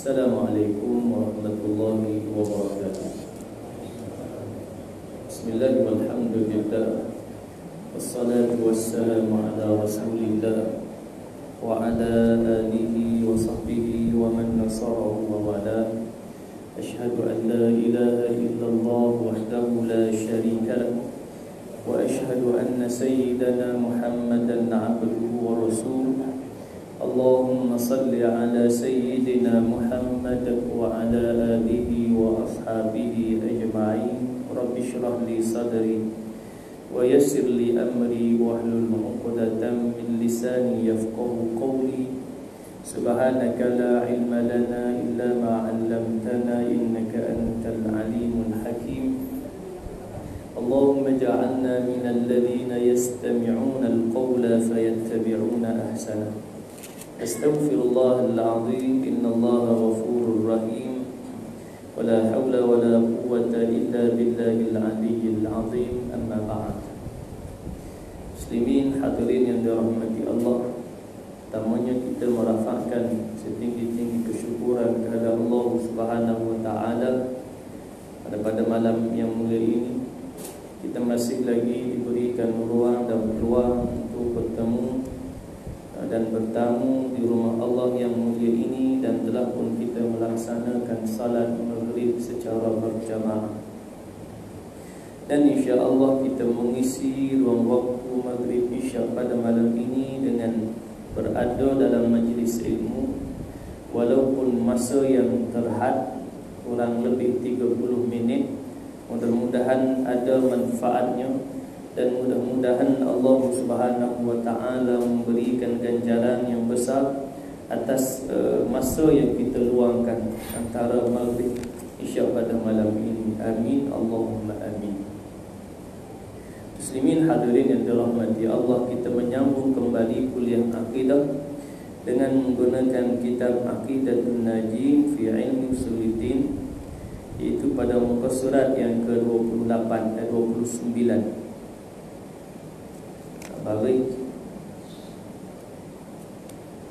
Assalamualaikum warahmatullahi wabarakatuh. Bismillah walhamdulillah, wassalatu wassalamu ala rasulillah wa ala alihi wa sahbihi wa man nasarahu wa wala. Ashhadu an la ilaha illallah wahdahu la syarika lahu wa ashhadu anna sayyidana Muhammadan abduhu wa rasuluh. Allahumma salli ala sayyidina Muhammad wa ala alihi wa ashabihi ajma'in. Rabbi shrah li sadri wa yassir li amri wahlul 'uqdatam min lisani yafqahu qawli. Subhanaka la ilma lana illa ma 'allamtana innaka antal alimul hakim. Allahumma ja'alna minal ladzina yastami'una al-qawla fayattabi'una ahsana. Astaghfirullahal azim, innallaha ghafurur rahim. Wala haula wala quwwata illa billahil aliyyil azim. Amma ba'd. Muslimin hadirin yang dirahmati Allah, pertamanya kita merafakkan setinggi-tinggi kesyukuran kepada Allah Subhanahu wa taala pada malam yang mulia ini. Kita masih lagi diberikan ruang dan peluang untuk bertemu dan bertamu di rumah Allah yang mulia ini, dan telah pun kita melaksanakan salat maghrib secara berjamaah. Dan insya-Allah kita mengisi ruang waktu maghrib isya pada malam ini dengan berada dalam majlis ilmu, walaupun masa yang terhad kurang lebih 30 minit. Mudah-mudahan ada manfaatnya, dan mudah-mudahan Allah Subhanahu wa taala memberikan ganjaran yang besar atas masa yang kita luangkan antara maghrib isya pada malam ini. Amin Allahumma amin. Muslimin hadirin yang dirahmati Allah, kita menyambung kembali kuliah akidah dengan menggunakan kitab Aqidatun Najim fi Ilmi Usuluddin, iaitu pada muka surat yang ke-28 dan 29.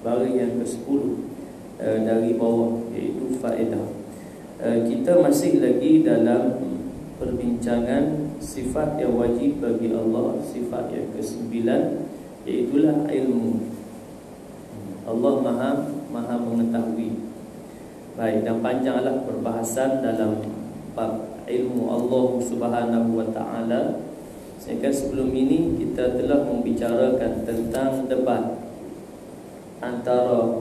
Baris yang ke-10 dari bawah, iaitu faedah. Kita masih lagi dalam perbincangan sifat yang wajib bagi Allah, sifat yang ke-9, iaitulah ilmu. Allah maha mengetahui. Baik, dan panjanglah perbahasan dalam bab ilmu Allah Subhanahu wa taala. Sehingga sebelum ini kita telah membicarakan tentang debat antara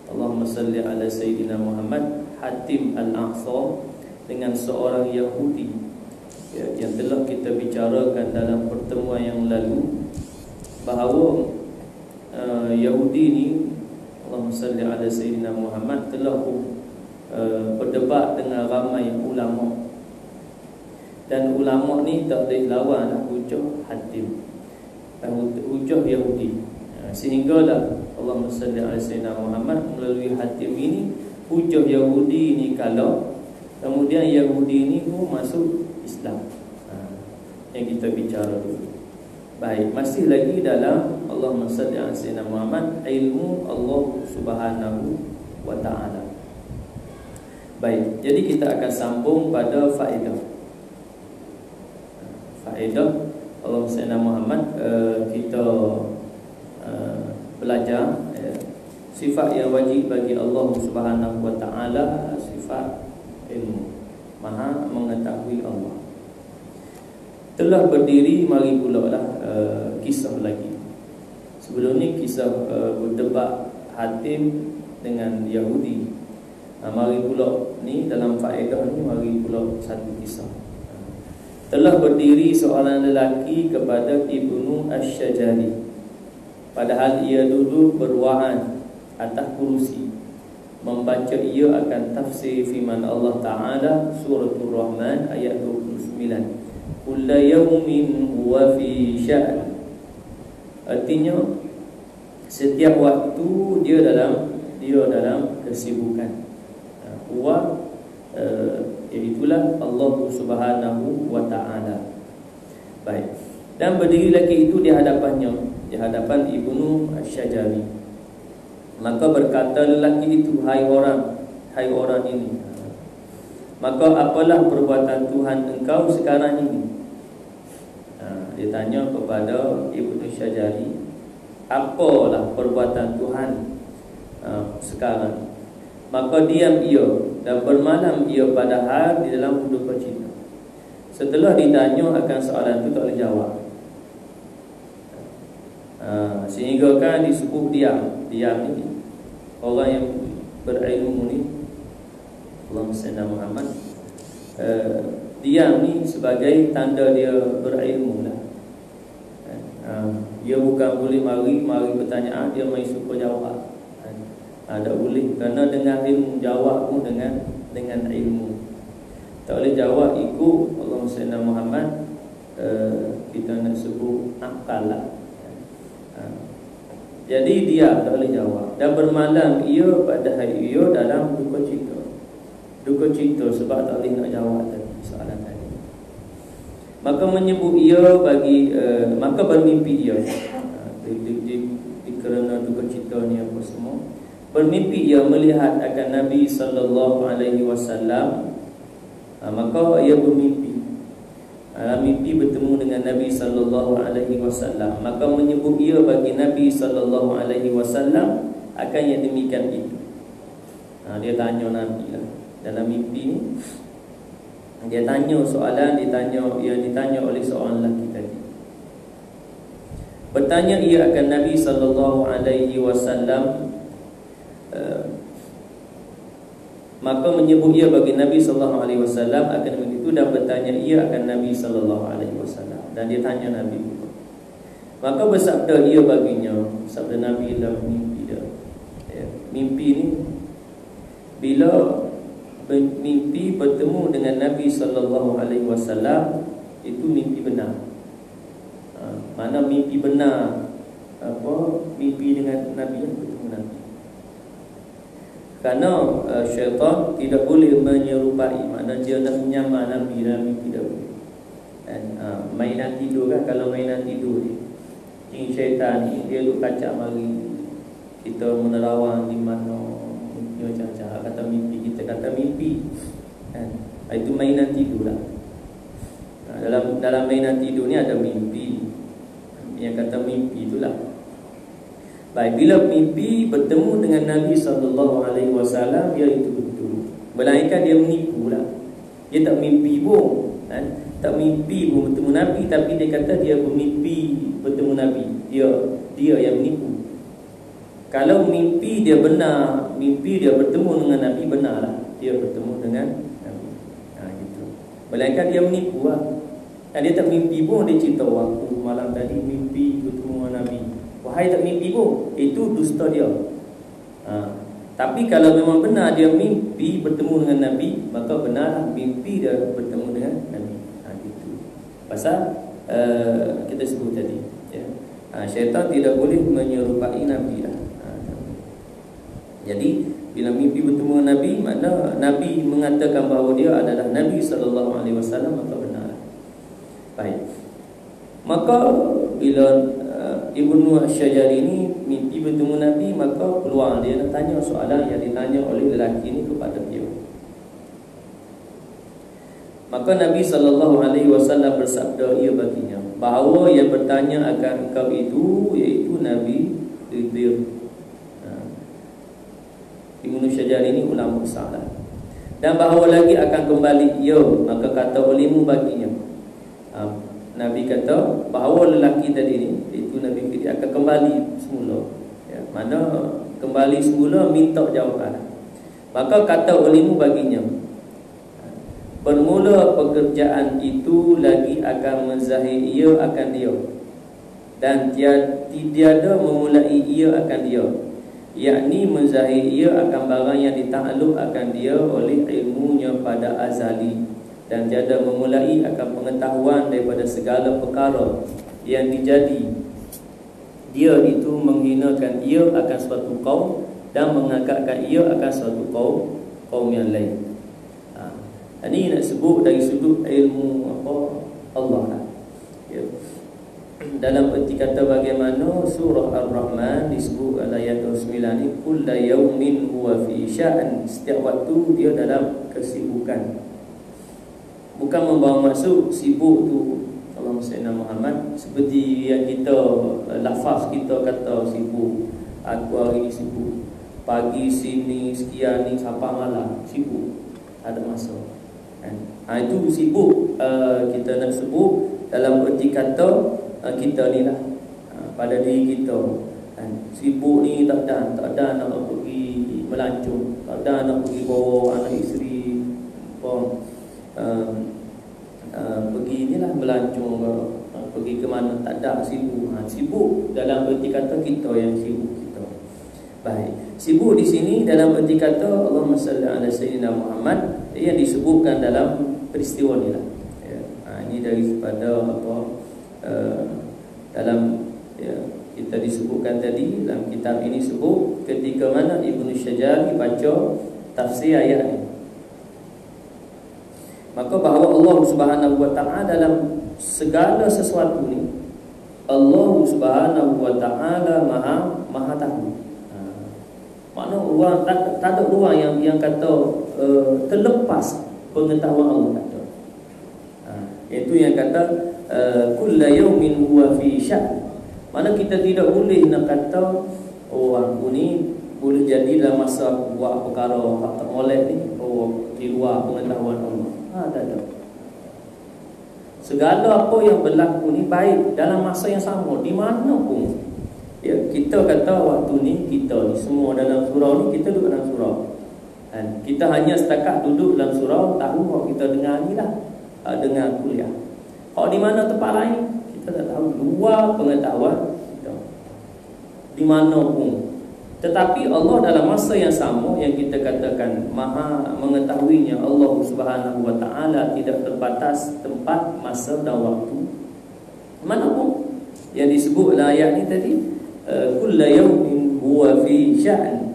Allahumma salli ala Sayyidina Muhammad, Hatim Al-Aqsa, dengan seorang Yahudi, yang telah kita bicarakan dalam pertemuan yang lalu, bahawa Yahudi ni, Allahumma salli ala Sayyidina Muhammad, telah berdebat dengan ramai ulama. Dan ulama ni tak boleh lawan hujah Hatim, hujah Yahudi. Sehinggalah Allahumma salli ala Sayyidina Muhammad melalui Hatim ini, hujah Yahudi ini kalau kemudian Yahudi ini pun masuk Islam. Yang kita bicara dulu. Baik, masih lagi dalam Allahumma salli ala Sayyidina Muhammad, ilmu Allah Subhanahu wa taala. Baik, jadi kita akan sambung pada faedah. Faedah Allahumma salli ala Muhammad, kita belajar sifat yang wajib bagi Allah Subhanahu wa taala, sifat ilmu, maha mengetahui Allah. Telah berdiri, mari pula lah kisah lagi. Sebelum ni kisah berdebat Hatim dengan Yahudi. Mari pula ni dalam faedah ni, mari pula satu kisah. Telah berdiri seorang lelaki kepada Ibnu Asy-Syajari, padahal ia duduk berwa'an atas kursi, membaca ia akan tafsir firman Allah Ta'ala, Suratul Rahman ayat 29. Kulla yawmin huwa fi sya'n. Artinya setiap waktu dia dalam kesibukan. Huwa iaitulah Allah Subhanahu wa taala. Baik. Dan berdiri lelaki itu di hadapan Ibnu Asy-Syajari. Maka berkata lelaki itu, hai orang ini, maka apalah perbuatan Tuhan engkau sekarang ini? Dia tanya kepada Ibnu Syajari, apalah perbuatan Tuhan sekarang? Maka diam ia dan bermalam ia padahal di dalam duka cita. Setelah ditanya akan soalan itu tak boleh jawab. Sehingga kan disebut diam. Diam ni orang yang berilmu ni, Allahumma salli ala Muhammad, diam ni sebagai tanda dia berilmu lah. Dia bukan boleh mari pertanyaan, dia mai suka jawab. Tak boleh, kerana dengan ilmu jawab pun dengan ilmu. Tak boleh jawab ikut Allahumma salli ala Muhammad, kita nak sebut akal lah. Jadi dia tak boleh jawab. Dan bermalam ia pada hari ia dalam duka cita. Duka cita sebab tak boleh nak jawab tadi soalan tadi. Maka menyebut ia bagi maka bermimpi ia. Kerana duka cita ni apa semua. Bermimpi ia melihat akan Nabi sallallahu alaihi wasallam. Maka ia bermimpi. Mimpi bertemu dengan Nabi sallallahu alaihi wasallam. Maka menyebut ia bagi Nabi sallallahu alaihi wasallam akan yang demikian itu. Dia tanya Nabi lah dalam mimpi ni. Dia tanya soalan, yang ditanya oleh seorang lelaki tadi. Bertanya ia akan Nabi sallallahu alaihi wasallam, maka menyebut ia bagi Nabi sallallahu alaihi wasallam akan begitu, dan bertanya ia akan Nabi sallallahu alaihi wasallam, dan dia tanya Nabi juga. Maka bersabda ia baginya, sabda Nabi dalam mimpi dia. Mimpi ni bila mimpi bertemu dengan Nabi sallallahu alaihi wasallam, itu mimpi benar. Mana mimpi benar? Mimpi dengan Nabi, bertemu Nabi. Kerana syaitan tidak boleh menyerupai, maknanya dia nak menyamar Nabi dalam mimpi, tidak boleh. Mainan tidur kan, kalau mainan tidur ni, jin syaitan ni dia duk kacak mari kita menerawang di mana mimpi macam-macam. Kata mimpi, kita kata mimpi kan? Itu mainan tidur lah. Dalam mainan tidur ni ada mimpi. Yang kata mimpi itulah. Baik, bila mimpi bertemu dengan Nabi SAW, dia itu betul. Melainkan dia menipu lah. Dia tak mimpi pun kan? Tak mimpi pun bertemu Nabi, tapi dia kata dia bermimpi bertemu Nabi. Dia yang menipu. Kalau mimpi dia benar, mimpi dia bertemu dengan Nabi, benarlah dia bertemu dengan Nabi. Gitu. Melainkan dia menipu lah. Dia tak mimpi pun, dia cerita aku malam tadi mimpi bertemu dengan Nabi. Wahai tak mimpi pun, itu dusta dia. Tapi kalau memang benar dia mimpi bertemu dengan Nabi, maka benarlah mimpi dia bertemu dengan Nabi. Gitu. Pasal kita sebut tadi, ya. Syaitan tidak boleh menyerupai Nabi lah. Jadi bila mimpi bertemu dengan Nabi, makna Nabi mengatakan bahawa dia adalah Nabi SAW, maka benar. Baik. Maka bila Ibnu Syajari ini mimpi bertemu Nabi, maka peluang dia nak tanya soalan yang ditanya oleh lelaki ini kepada dia. Maka Nabi SAW bersabda ia baginya, bahawa yang bertanya akan engkau itu iaitu Nabi Khidir. Ibnu Syajari ini ulama besar lah. Dan bahawa lagi akan kembali ia, maka kata olehmu baginya. Nabi kata bahawa lelaki tadi ni, itu Nabi Khidir, akan kembali semula, ya. Mana kembali semula, minta jawapan. Maka kata olehmu baginya, bermula pekerjaan itu lagi akan menzahir ia akan dia, dan tiada memulai ia akan dia, yakni menzahir ia akan barang yang ditakluk akan dia oleh ilmunya pada azali, dan tiada memulai akan pengetahuan daripada segala perkara yang dijadi. Dia itu menghinakan ia akan suatu kaum dan mengangkatkan ia akan suatu kaum yang lain. Ini nak sebut dari sudut ilmu Allah lah, ya. dalam erti kata bagaimana surah Ar-Rahman disebut ayat 29 ni, kullu yaumin huwa fi sya'an, setiap waktu dia dalam kesibukan. Bukan membawa maksud sibuk tu Allahumma salli ala Muhammad seperti yang kita lafaz kita kata sibuk. Aku hari ni sibuk, pagi sini sekian ni sampai malam sibuk, ada masa kan? Itu sibuk kita nak sebut dalam erti kata kita ni lah, pada diri kita kan? Sibuk ni tak ada nak pergi melancong, tak ada nak pergi bawa anak isteri pergi ni lah melancong, pergi ke mana, tak ada, sibuk. Sibuk dalam erti kata kita yang sibuk kita. Baik, sibuk di sini dalam erti kata Allahumma salli ala sayyidina Muhammad yang disebutkan dalam peristiwa ni lah ya. Ini daripada dalam kita disebutkan tadi dalam kitab ini sebut ketika mana Ibnu Syajari baca tafsir ayat ini, maka bahawa Allah Subhanahu wa taala dalam segala sesuatu ni, Allah Subhanahu wa taala maha tahu. Makna orang tak ada orang yang kata terlepas pengetahuan Allah kata. Itu yang kata kullu yaumin huwa fi sya'n. Mana kita tidak boleh nak kata aku ni boleh jadi dalam masa aku buat perkara tak molek ni di luar pengetahuan Allah. Tak ada. Segala apa yang berlaku ni baik dalam masa yang sama di mana pun. Ya, kita kata waktu ni kita ni semua dalam surau ni, kita duduk dalam surau. Dan kita hanya setakat duduk dalam surau, tahu kalau kita dengar ni lah, dengar kuliah. Kalau di mana tempat lain kita tak tahu, luar pengetahuan kita. Di mana pun. Tetapi Allah dalam masa yang sama yang kita katakan maha mengetahuinya, Allah Subhanahu wa taala tidak terbatas tempat, masa dan waktu. Mana pun yang disebut dalam ayat ni tadi, kullu yaumin huwa fi sya'n.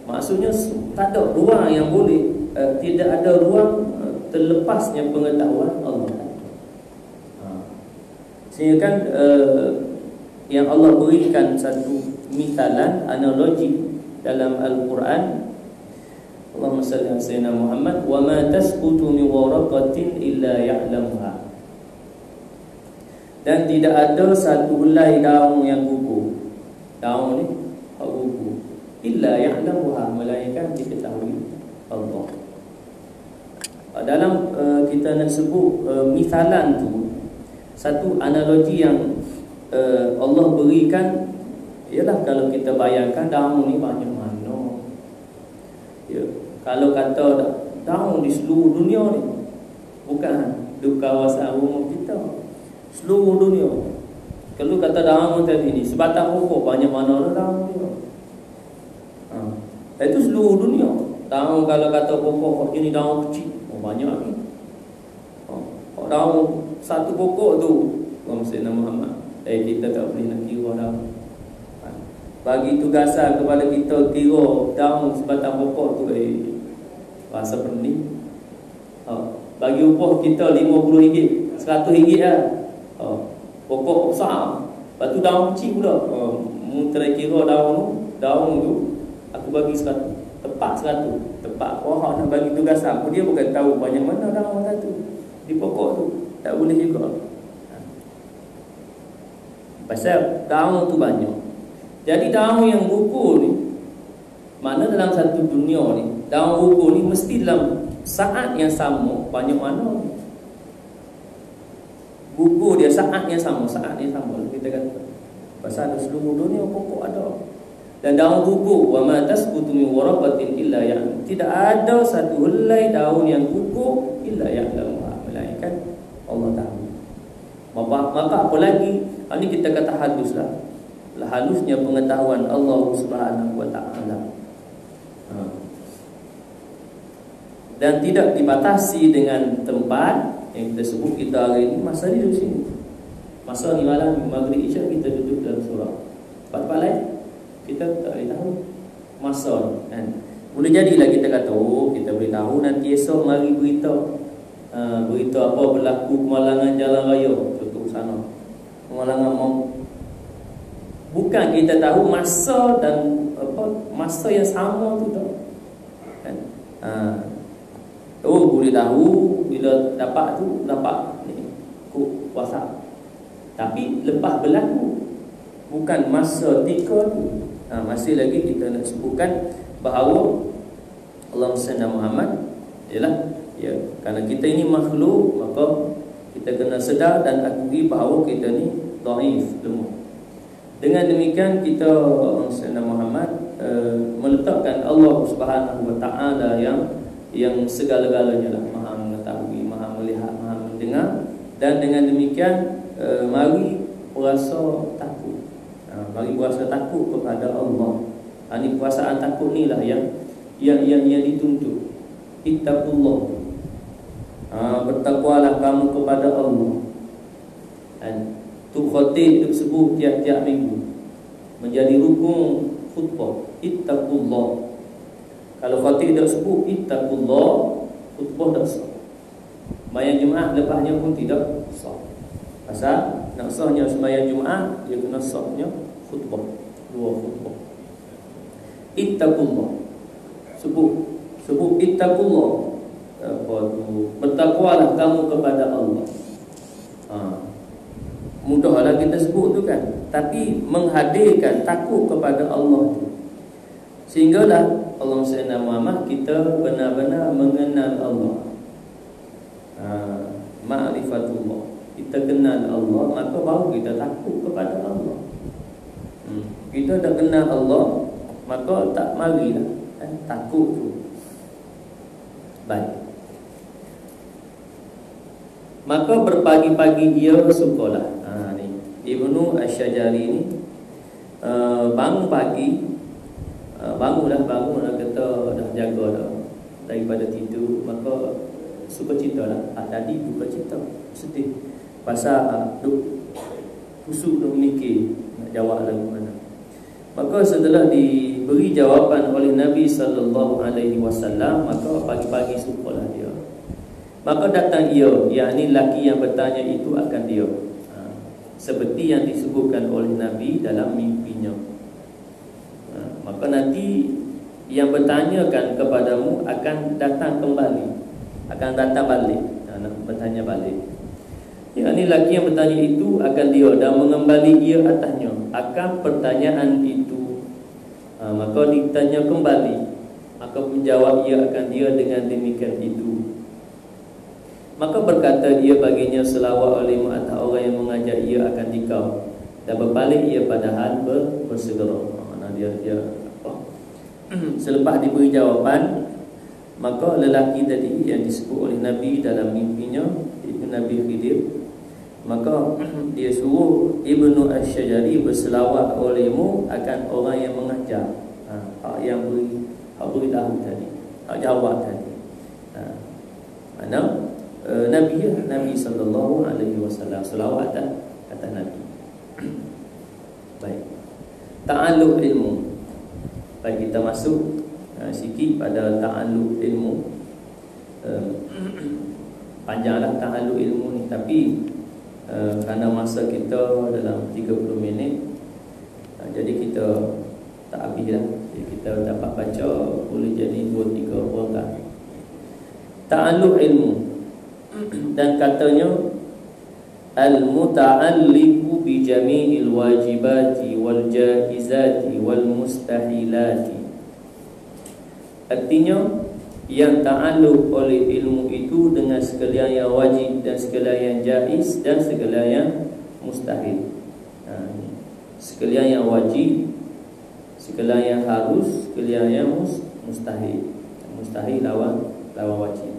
Maksudnya tak ada ruang yang boleh, tidak ada ruang terlepasnya pengetahuan Allah. Sehingga kan yang Allah berikan satu misalan, analogi dalam Al-Quran. Allahumma salli ala sayyidina Muhammad, wa ma tasqutu min waraqatin illa ya'lamuha. Dan tidak ada satu helai daun yang gugur. Daun ni gugur, illa ya'lamuha, melainkan diketahui Allah. Dalam kita nak sebut misalan tu, satu analogi yang Allah berikan ialah kalau kita bayangkan daun ni banyak mana. Ya, kalau kata daun di seluruh dunia ni, bukan di kawasan rumah kita, seluruh dunia. Kalau kata daun tadi ni sebatang pokok, banyak mana daun dia. Itu seluruh dunia. Daun kalau kata pokok ini daun kecil, banyak ni. Daun satu pokok tu, Allahumma salli ala Muhammad, kita tak boleh nak kira daun. Bagi tugasan kepada kita kira daun sebatang pokok tu, rasa pening. Bagi upah kita RM50, RM100 lah. Pokok besar, lepas tu daun kecil pula. Muntah kira daun tu aku bagi 100, tepat 100. Tepat orang nak bagi tugasan aku, dia bukan tahu banyak mana daun satu di pokok tu, tak boleh juga. Pasal daun tu banyak. Jadi daun yang gugur ni, mana dalam satu dunia ni, daun gugur ni mesti dalam saat yang sama, banyak mana gugur dia saat yang sama kita kata. Pasal ada seluruh dunia pokok ada. Dan daun gugur, wa ma tasqutu min waraqatin illa ya'lam. Tidak ada satu helai daun yang gugur illa ya'lamuha, melainkan Allah tahu. Maka apa lagi? Ini kita kata haluslah. Halusnya pengetahuan Allah Subhanahu wa taala. Dan tidak dibatasi dengan tempat yang kita sebut kita hari ini, masa ni duduk sini. Masa ni malam maghrib isyak kita duduk dalam surau. Tempat lain kita tak boleh tahu masa kan. Boleh jadilah kita kata kita boleh tahu nanti esok mari berita apa berlaku kemalangan jalan raya, contoh sana. Mengalangan mau bukan kita tahu masa dan masa yang sama tu tak kan. Boleh tahu bila dapat ni puasa. Tapi lepas berlaku bukan masa tika tu. Masih lagi kita nak sebutkan bahawa Allah SWT Muhammad ialah kerana kita ini makhluk, maka kita kena sedar dan akui bahawa kita ni dhaif, lemah. Dengan demikian kita Allah SWT Muhammad meletakkan Allah Subhanahu Wa Taala yang segala-galanya lah, Maha mengetahui, Maha melihat, Maha mendengar. Dan dengan demikian mari berasa takut. Mari berasa takut kepada Allah. Ini perasaan takut ni lah yang dituntut. Ittaqullah. Bertakwalah kamu kepada Allah. Tu khatib disebut tiap-tiap minggu menjadi rukun khutbah. Ittaqullah. Kalau khatib dah sebut ittaqullah, khutbah dah sah. Sembahyang Jumaat lepasnya pun tidak sah. Pasal nak sahnya sembahyang Jumaat, dia kena sahnya khutbah, dua khutbah. Ittaqullah. Sebut ittaqullah. Bertakwalah kamu kepada Allah. Mudahlah kita sebut tu kan. Tapi menghadirkan takut kepada Allah tu, sehinggalah Allah SWT Muhammad kita benar-benar mengenal Allah. Ma'rifatullah. Kita kenal Allah, maka baru kita takut kepada Allah. Kita dah kenal Allah, maka tak marilah takut tu. Baik. Maka berpagi-pagi ia sukalah. Ni Ibnu Asy-Syajari ni bangun pagi, bangunlah kata dah jaga dah daripada tidur, maka suka cerita lah. Tadi buka cerita sedih pasal duk pusuk duk mikir nak jawab lagu mana. Maka setelah diberi jawapan oleh Nabi sallallahu alaihi wasallam, maka pagi-pagi sukalah dia. Maka datang ia, yakni lelaki yang bertanya itu akan dia, seperti yang disebutkan oleh Nabi dalam mimpinya. Maka nanti yang bertanyakan kepadamu akan datang kembali, akan datang balik, nak bertanya balik. Yakni lelaki yang bertanya itu akan dia dan mengembali ia atasnya akan pertanyaan itu. Maka ditanya kembali, maka menjawab ia akan dia dengan demikian itu. Maka berkata ia baginya, selawat olehmu atas orang yang mengajak ia akan dikau, dan berbalik ia padahal bersegera. Dia apa? Selepas diberi jawapan, maka lelaki tadi yang disebut oleh Nabi dalam mimpinya, itu Nabi Khidir, maka dia suruh Ibnu Asy-Syajari berselawat olehmu akan orang yang mengajar. Yang beri tahu tadi, jawab tadi. Mana Nabi sallallahu alaihi wasallam selawat kata Nabi. Baik. Ta'alluq ilmu. Baik, kita masuk sikit pada ta'alluq ilmu. Panjanglah ta'alluq ilmu ni, tapi kerana masa kita dalam 30 minit, jadi kita tak habislah. Jadi kita dapat baca boleh jadi 2-3 orang. Ta'alluq ilmu. Dan katanya al-muta'alliqu bi jami'il wajibati wal jaizati wal mustahilati. Artinya yang ta'alluq oleh ilmu itu dengan segala yang wajib dan segala yang jaiz dan segala yang mustahil. Segala yang wajib, segala yang harus, segala yang mustahil. Mustahil lawan wajib.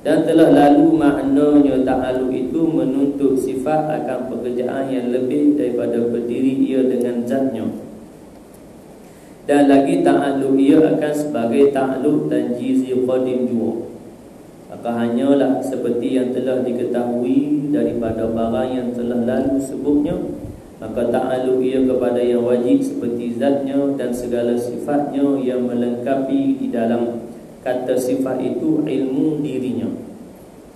Dan telah lalu maknanya ta'alluq itu menuntut sifat akan pekerjaan yang lebih daripada berdiri ia dengan zatnya. Dan lagi ta'alluq ia akan sebagai ta'alluq tanjizi qadim jua. Maka hanyalah seperti yang telah diketahui daripada barang yang telah lalu sebutnya, maka ta'alluq ia kepada yang wajib seperti zatnya dan segala sifatnya yang melengkapi di dalam kata sifat itu ilmu dirinya.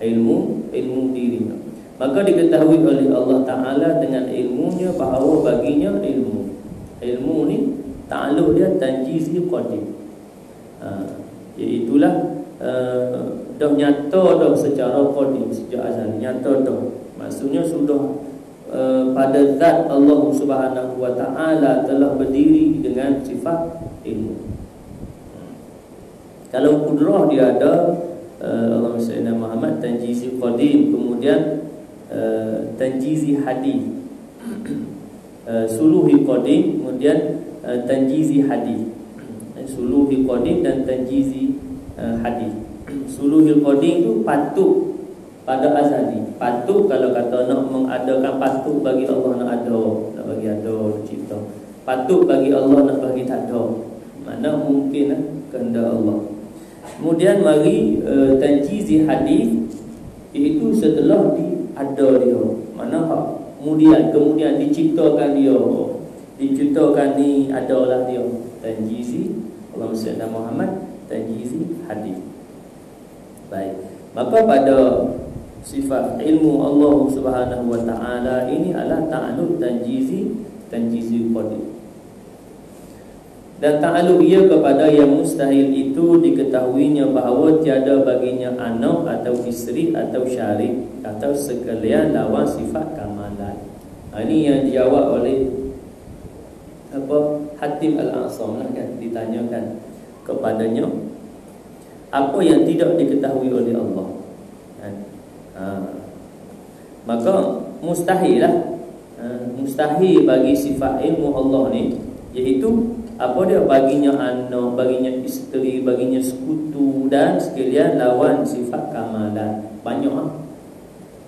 Ilmu dirinya. Maka diketahui oleh Allah Ta'ala dengan ilmunya bahawa baginya ilmu ni ta'alluq dia tanjizi qadim. Iaitulah dah nyata dah secara qadim, sejak azal nyata dah. Maksudnya sudah pada zat Allah Subhanahu wa Ta'ala telah berdiri dengan sifat ilmu. Kalau kudrah dia ada, Allahumma salli ala Muhammad, tanjizi qadim, kemudian tanjizi hadith, suluhi qadim, kemudian tanjizi hadith. Suluhi qadim dan tanjizi hadith. Suluhi qadim itu patut pada azali. Patut kalau kata nak mengadakan, patut bagi Allah nak ada, nak bagi ada cipta. Patut bagi Allah nak bagi tak ada. Mana mungkin kehendak Allah. Kemudian mari tanjizi hadith, iaitu setelah ada dia. Mana kemudian diciptakan dia. Diciptakan ni adalah dia. Tanjizi Allahumma salli ala Muhammad, tanjizi hadith. Baik. Maka pada sifat ilmu Allah Subhanahu wa Ta'ala ini adalah ta'alluq tanjizi qadim. Dan ta'alluq ia kepada yang mustahil itu diketahuinya bahawa tiada baginya anak atau isteri atau syarik atau sekalian lawan sifat kamalan. Ini yang dijawab oleh Hatim Al-A'sam lah kan, ditanyakan kepadanya apa yang tidak diketahui oleh Allah. Maka mustahil lah, mustahil bagi sifat ilmu Allah ni, iaitu apa dia, baginya anak, baginya isteri, baginya sekutu dan sekalian lawan sifat kamalan. Banyak lah.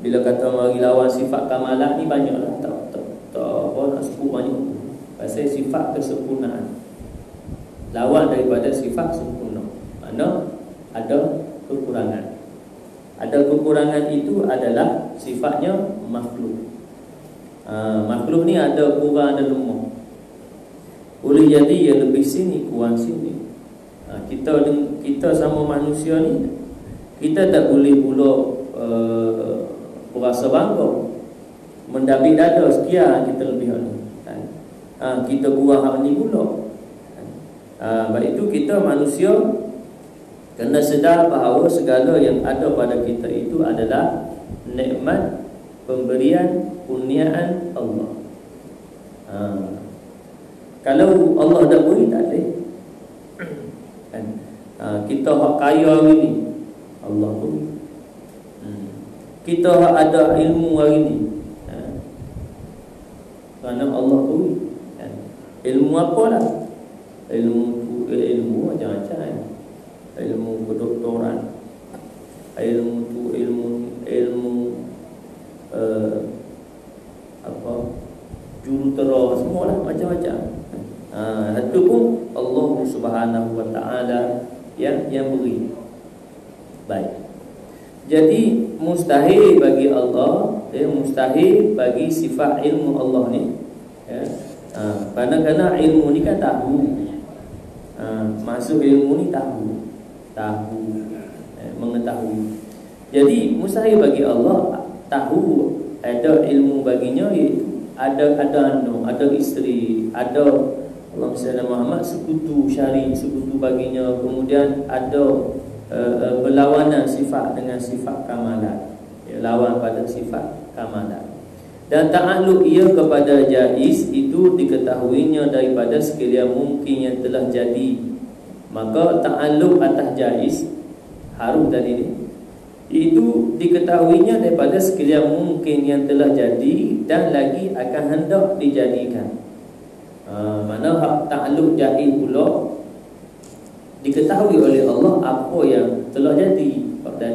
Bila kata mari lawan sifat kamalan ni banyak lah. Tak apa nak sebut banyak. Pasal sifat kesempurnaan, lawan daripada sifat sempurna. Mana ada kekurangan. Ada kekurangan itu adalah sifatnya makhluk. Makhluk ni ada kurang, ada lemah. Boleh jadi yang lebih sini, kurang sini. Kita sama manusia ni, kita tak boleh pula berasa bangga, mendabik dada sekian kita lebih ni. Kita kurang hak ni pula. Sebab itu kita manusia kena sedar bahawa segala yang ada pada kita itu adalah nikmat, pemberian, kurniaan Allah. Kalau Allah dah beri tak boleh. Kita hak kaya hari ni Allah beri. Kita hak ada ilmu hari ni kerana Allah beri. Ilmu apa lah? Ilmu macam-macam. Ilmu kedoktoran, ilmu jurutera, semualah macam-macam. Itu pun Allah Subhanahu wa Ta'ala yang beri. Baik. Jadi mustahil bagi Allah, mustahil bagi sifat ilmu Allah ni. Kerana ilmu ni kan tahu. Maksud ilmu ni tahu, mengetahui. Jadi mustahil bagi Allah tahu, ada ilmu baginya, iaitu ada anak, ada isteri, ada Allahumma salli ala Muhammad, sekutu syar'i, sekutu baginya. Kemudian ada berlawanan sifat dengan sifat kamalan, lawan pada sifat kamalan. Dan ta'alluq ia kepada jaiz itu diketahuinya daripada sekalian mungkin yang telah jadi. Maka ta'alluq atas jaiz, harus tadi ni, itu diketahuinya daripada sekalian mungkin yang telah jadi dan lagi akan hendak dijadikan. Mana hak ta'alluq jaiz pula diketahui oleh Allah apa yang telah jadi dan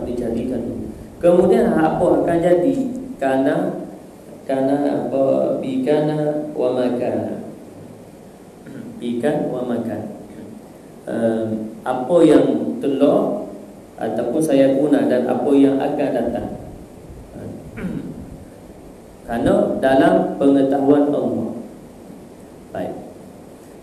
dijadikan. Kemudian apa akan jadi? Kana apa, bikana wa makana, bikan wa makan. Apa yang telah ataupun saya guna dan apa yang akan datang. Karena dalam pengetahuan Allah. Baik.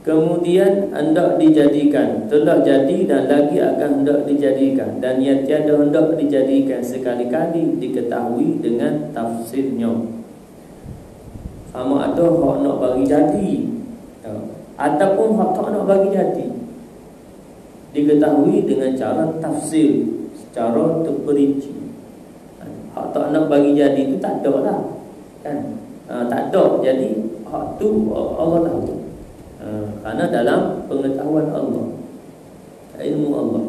kemudian hendak dijadikan, telah jadi dan lagi akan hendak dijadikan, dan yang tiada hendak dijadikan sekali-kali diketahui dengan tafsirnya. Sama ada hak nak bagi jadi ataupun hak tak nak bagi jadi, diketahui dengan cara tafsir secara terperinci. Hak tak nak bagi jadi itu tak ada lah, kan? Tak ada. Jadi hak tu Allah tahu. Karena dalam pengetahuan Allah, ilmu Allah.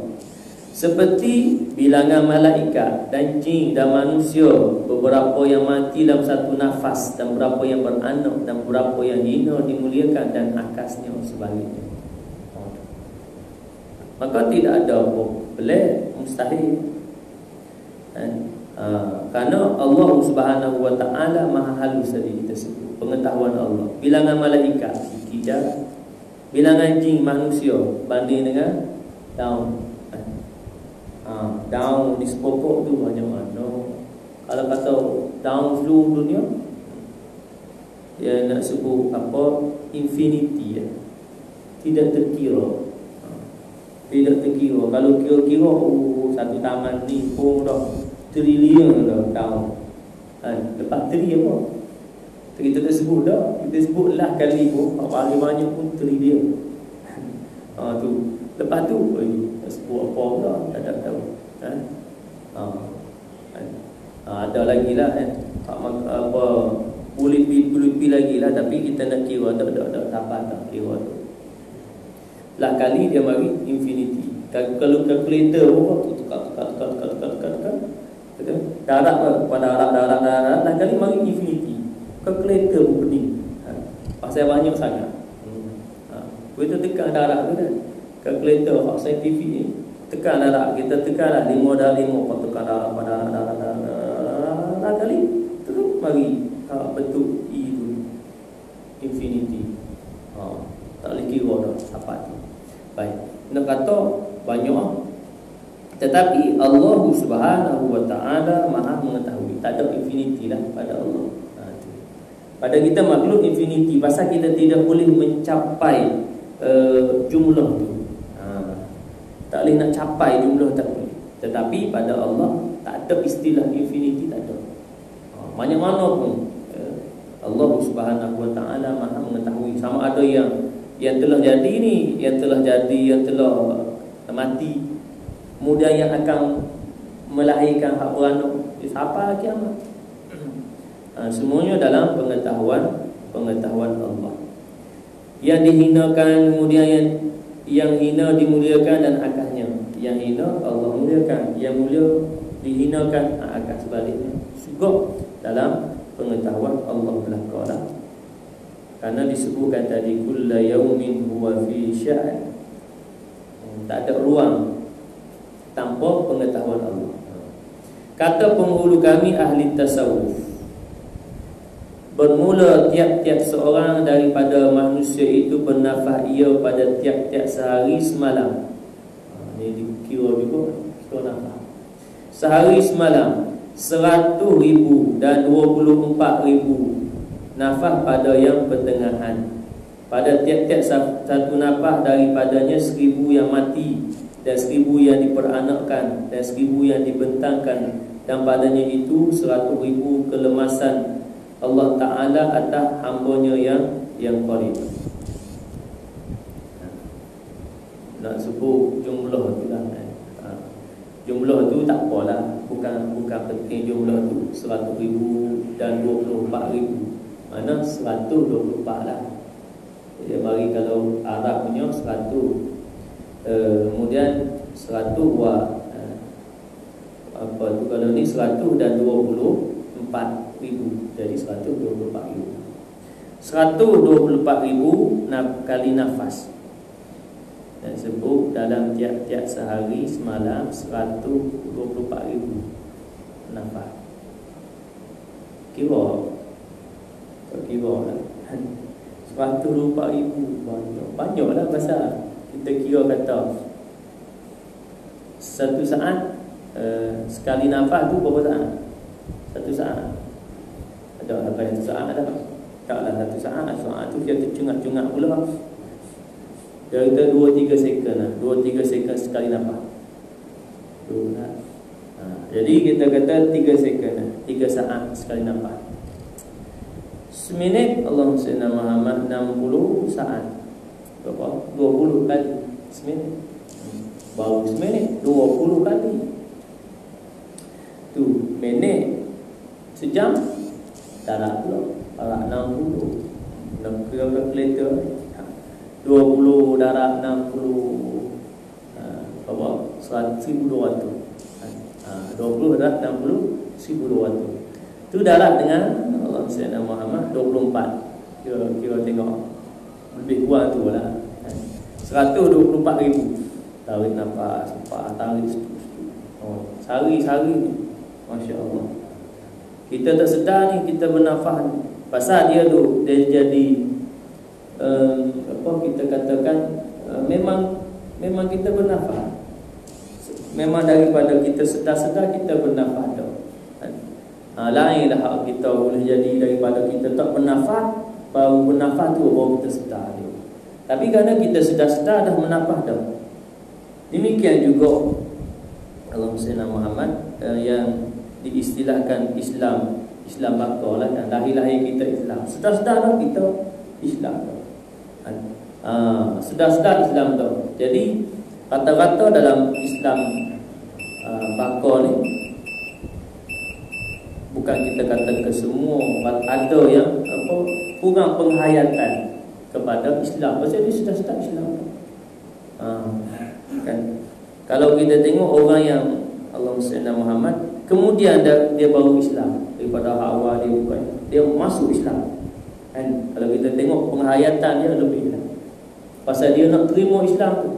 Seperti bilangan malaikat dan jin dan manusia, beberapa yang mati dalam satu nafas, dan berapa yang beranak, dan berapa yang hina dimuliakan, dan akasnya sebaliknya. Maka tidak ada apa pelik, mustahil. Karena Allah Subhanahu wa taala Maha halus tadi kita sebut pengetahuan Allah. Bilangan malaikat tidak, bilangan jin manusia banding dengan daun. Daun di sepokok tu macam mana? Kalau kata daun seluruh dunia, dia nak sebut apa? Infinity ya. Tidak terkira. Tidak terkira. Kalau kira-kira satu taman ni pun dah trilion dah daun. Lepas tri apa? Kita tak sebut dah. Kita sebutlah kali pun paling banyak pun trilion. Tu. Lepas tu sebut apa pula tak tahu. Ada lagi lah apa bulit-bulit lagi lah, tapi kita nak kira tak kira tu. Lah kali dia mari infinity. Kalau kalkulator tu tukar. Darat lah kali mari infinity. Kalkulator pun pening. Pasal banyak sangat. Kita tekan darat tu kan. Kalkulator hak saintifik ni tekan darah, kita tekanlah 5 dah 5, kau tekan darah pada darah kali terus mari bentuk E tu infinity. Tak boleh kira dah apa tu. Baik, nak kata banyak, tetapi Allah Subhanahu wa taala Maha mengetahui. Tak ada infinity lah pada Allah. Pada kita makhluk infinity, pasal kita tidak boleh mencapai jumlah tu. Tak boleh nak capai jumlah, tak boleh. Tetapi pada Allah tak ada istilah infinity, tak ada. Banyak mana pun Allah Subhanahu wa taala Maha mengetahui. Sama ada yang telah jadi ni, yang telah mati, kemudian yang akan melahirkan hak beranak, siapa kiamat. Semuanya dalam pengetahuan Allah. Yang dihinakan, kemudian yang hina dimuliakan, dan akasnya. Yang hina Allah muliakan, yang mulia dihinakan, akas sebaliknya. Juga dalam pengetahuan Allah belaka. Karena disebutkan tadi kullu yaumin huwa fi sya'an. Tak ada ruang tanpa pengetahuan Allah. Kata penghulu kami ahli tasawuf, bermula tiap-tiap seorang daripada manusia itu bernafas ia pada tiap-tiap sehari semalam. Ini dikira juga, kira nafas. Sehari semalam 100,000 dan 24,000 nafas pada yang pertengahan. Pada tiap-tiap satu nafas daripadanya 1,000 yang mati, dan 1,000 yang diperanakkan, dan 1,000 yang dibentangkan, dan padanya itu 100,000 kelemasan Allah Ta'ala atas hambanya yang qarib. Nak sebut jumlah tu lah. Jumlah tu tak apalah, bukan penting jumlah tu 100,000 dan 24,000. Mana 124 lah. Dia bagi kalau Arab punya 100. Kemudian 100 buat apa tu, kalau ni 100 dan 24,000, jadi 124,000. 124,000 kali nafas. Dan sebut dalam tiap-tiap sehari semalam 124,000 nafas. Kira lah 124,000 banyak lah pasal kita kira kata satu saat sekali nafas tu berapa saat? Satu saat. Ada apa yang satu saat ada? Taklah satu saat tu dia tercungak-cungak pula. Dia kata 2-3 second lah. 2-3 second sekali nafas. Jadi kita kata 3 second lah. 3 saat sekali nafas. Seminit Allahumma salli ala Muhammad 60 saat. Berapa? 20 kali seminit. Baru seminit 20 kali. Tu minit sejam darab pula darab 60. Nak kira kalkulator 20 darab 60 berapa? 1,200. 20 darab 60 1,200. Tu darab dengan Allah Sayyidina Muhammad 24. Kira tengok lebih kurang tu lah. 124,000. Tarik nafas, tarik sehari-hari. Masya Allah. Kita tak sedar ni kita bernafas ni. Pasal dia tu dia jadi apa kita katakan memang kita bernafas. Memang daripada kita sedar-sedar kita bernafas dah. Lainlah hak kita boleh jadi daripada kita tak bernafas, baru bernafas tu baru kita sedar dia. Tapi kerana kita sedar-sedar dah bernafas dah. Demikian juga Allahumma salli ala Muhammad yang diistilahkan Islam bakar lah, dan lahir-lahir kita Islam. Sedar-sedar dah kita Islam dah. Sedar-sedar Islam dah. Jadi kata-kata dalam Islam bakar ni bukan kita kata ke semua, ada yang kurang penghayatan kepada Islam. Pasal dia sedar-sedar Islam. Kan? Kalau kita tengok orang yang Allahumma salli ala Muhammad kemudian dia baru Islam daripada awal dia bukan, dia masuk Islam. Kan? Kalau kita tengok penghayatan dia lebih lah. Pasal dia nak terima Islam tu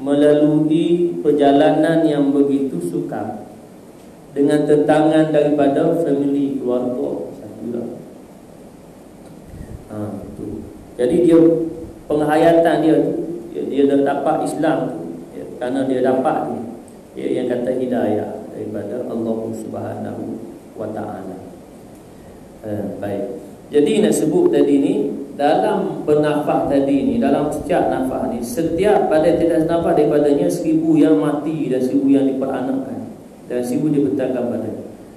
melalui perjalanan yang begitu sukar dengan tentangan daripada family, keluarga satu lah. Tu. Jadi dia penghayatan dia tu dia dah dapat Islam tu kerana dia dapat tu yang kata hidayah daripada Allah Subhanahu wa taala. Baik. Jadi nak sebut tadi ni dalam bernafas tadi ni, dalam setiap nafas ni, setiap pada tidak nafas daripadanya 1,000 yang mati dan 1,000 yang diperanakkan dan 1,000 dibentangkan badan.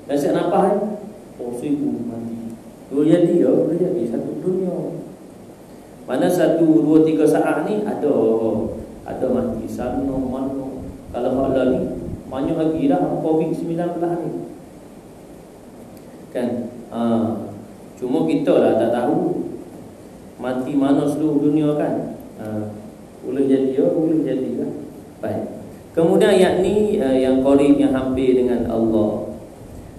Dan setiap nafas 1,000 mati. Boleh jadi satu dunia. Mana 1, 2, 3 saat ni ada mati sana mana. Kalau hal ni banyak lagi dah COVID-19 ni. Kan? Cuma kita lah tak tahu mati mana seluruh dunia kan. Boleh jadi boleh jadi lah. Baik. Kemudian yakni yang qarib, yang hampir dengan Allah,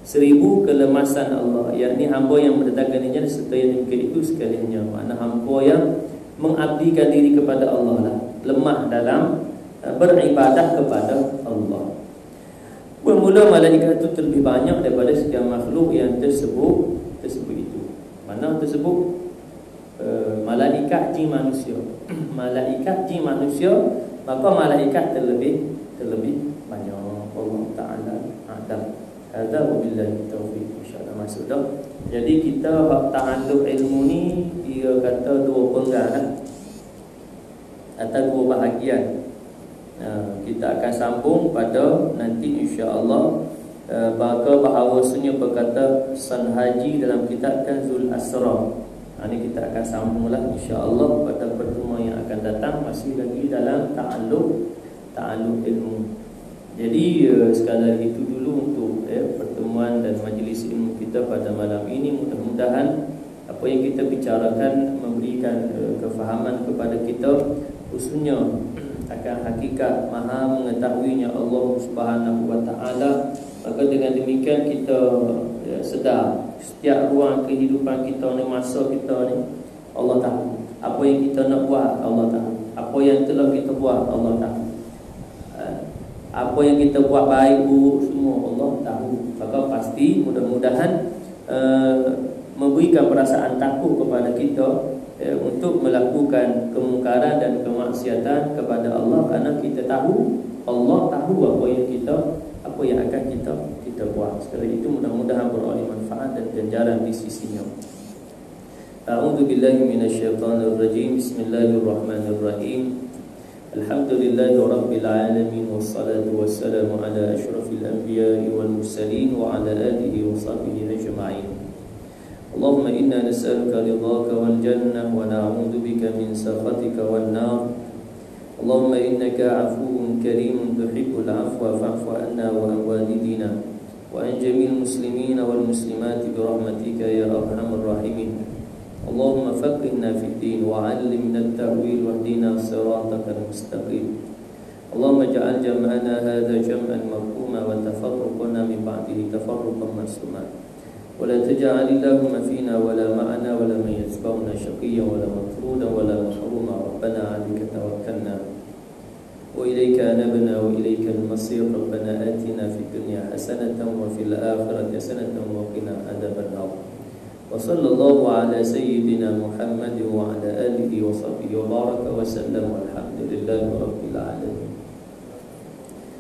1,000 kelemasan Allah, yakni hamba yang mendatangkan dirinya serta yang itu sekaliannya. Makna hamba yang mengabdikan diri kepada Allah lah, lemah dalam beribadah kepada Allah. Bermula malaikat itu terlebih banyak daripada sekian makhluk yang tersebut itu. Mana tersebut? Malaikat jin manusia. Malaikat jin manusia, maka malaikat terlebih banyak. Allah Ta'ala a'lam. Hadza wabillahi taufiq. Insya-Allah masuk dah. Jadi kita hak ta'alluq ilmu ni dia kata dua penggal atau dua bahagian. Kita akan sambung pada nanti insya-Allah. Bahawasanya berkata San Haji dalam kitab Kanzul Asrar. Ini kita akan sambunglah insya-Allah pada pertemuan yang akan datang, masih lagi dalam ta'alluq ilmu. Jadi sekali lagi itu dulu untuk pertemuan dan majlis ilmu kita pada malam ini. Mudah-mudahan apa yang kita bicarakan memberikan kefahaman kepada kita, khususnya akan hakikat maha mengetahuinya Allah Subhanahu wa taala. Maka dengan demikian kita sedar setiap ruang kehidupan kita ni, masa kita ni, Allah tahu. Apa yang kita nak buat, Allah tahu. Apa yang telah kita buat, Allah tahu. Apa yang kita buat baik buruk semua Allah tahu. Maka pasti mudah-mudahan memberikan perasaan takut kepada kita untuk melakukan kemungkaran dan kemaksiatan kepada Allah, kerana kita tahu Allah tahu apa yang akan kita buat. Sekali itu mudah-mudahan beroleh manfaat dan ganjaran di sisinya. A'udzubillahi minasyaitonirrajim. Bismillahirrahmanirrahim. Alhamdulillahi Rabbil Alamin. Wassalatu wassalamu ala ashrafil anbiya'i wal mursalin wa ala alihi wa sahbihi ajma'in. Allahumma inna nas'aluka ridhaka wal jannah wa na'udzu bika min sakhatika wan nar. Allahumma innaka 'afuwwun karimun tuhibbul 'afwa fa'fu 'anna wa 'an walidina wa an jamil muslimina wal muslimati bi rahmatika ya arhamar rahimin. Allahumma faqihna fid din wa 'allimna at-ta'wil wahdina siratal mustaqim. Allahumma ij'al jam'ana hadha jam'an marhuma wa tafarruqana min ba'dihi tafarruqan ma'suma. Wa la taj'al Allahumma fina wa la ma'ana wa la man yasba'una shaqiyyan wa la matrudan wa la mahruma. Rabbana 'alaika tawakkalna wa ilayka anabna wa ilayka al-masir. Rabbana atina fid dunya hasanatan wa fil akhirati hasanatan wa qina adzaban nar. Wa sallallahu ala sayyidina Muhammad wa ala alihi wa sahbihi wa baraka wa sallam walhamdulillahi rabbil alamin.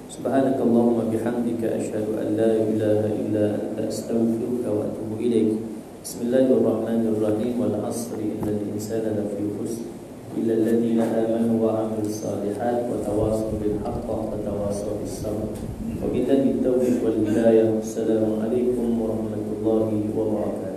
Subhanakallahumma bihamdika asyhadu an la ilaha illa anta astaghfiruka wa atubu ilaik. Bismillahirrahmanirrahim. Wal 'asri innal insana lafi khusr illa alladhina amanu wa 'amilus shalihat wa tawassaw bil haqqi wa tawassaw bis sabr. Wa billahi taufiq wal hidayah. Assalamu alaikum warahmatullahi wabarakatuh.